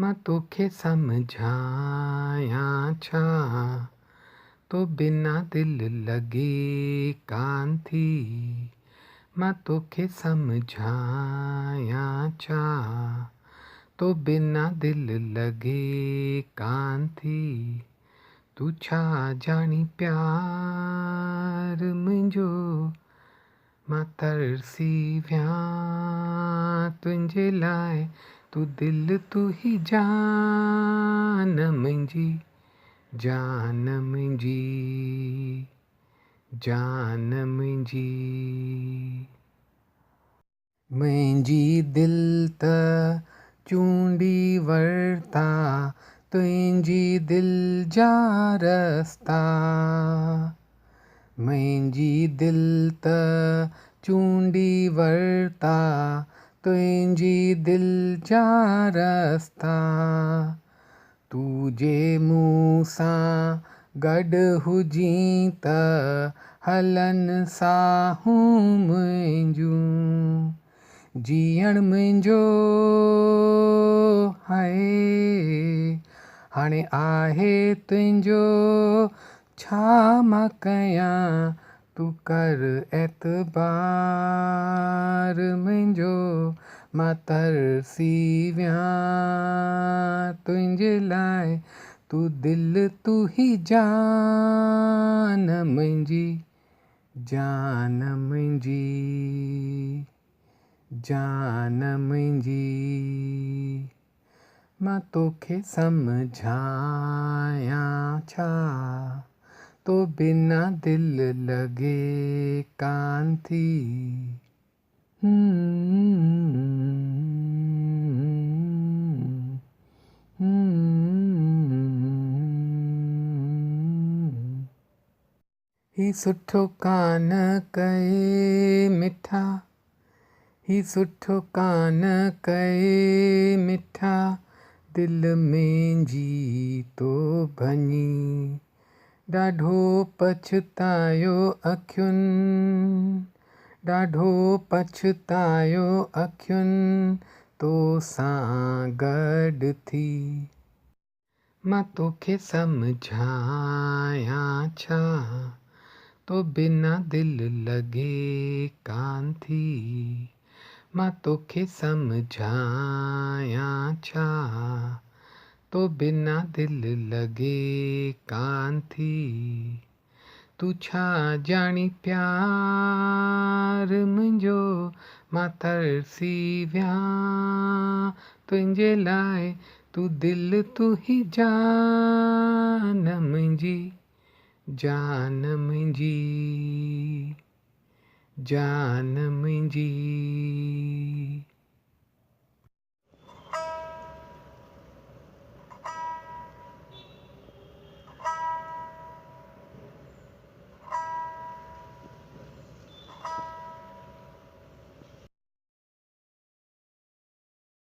मां तोखे सम्झायां छा, तो बिना दिल लॻे कान थी। मां तोखे सम्झायां छा, तो बिना दिल लॻे कान थी। तूं छा ॼाणी प्यार मुंहिंजो, मां तरसी वियां तुंहिंजे लाइ। तूं दिल तूं ही जान मुंहिंजी, जान मुंहिंजी, जान मुंहिंजी। मुंहिंजी दिलि त चूंडी वरिता तुंहिंजी दिलि जा रस्ता। मुंहिंजी दिलि त चूंडी वरिता तुंहिंजी दिलि जा रस्ता। तूं जे मूं सां गॾु हुजीं त हलनि साहूं मुंहिंजूं। जीअण मुंहिंजो हाय हाणे आहे तुंहिंजो, छा मां कयां तूं कर एतबार मुंहिंजो। मां तरसी वियां तुंहिंजे लाइ। तूं दिल तूं ही जान मुंहिंजी, जान मुंहिंजी, जान मुंहिंजी। मां तोखे सम्झायां छा, तो बिना दिल लॻे कान थी। ही सुठो कान कए मिठा, ही सुठो कान कए मिठा, दिलि में जी तो भञी। ॾाढो पछतायो अखियुनि, ॾाढो पछतायो अखियुनि तोसां गॾु थी। मां तोखे सम्झायां छा, तो बिना दिल लॻे कान थी। मां तोखे सम्झायां छा, तो बिना दिल लॻे कान थी। तूं छा ॼाणी प्यार मुंहिंजो, मां तरसी वियां तुंहिंजे लाइ। तूं दिल तूं ही जान मुंहिंजी, जान मुंहिंजी, जान मुंहिंजी।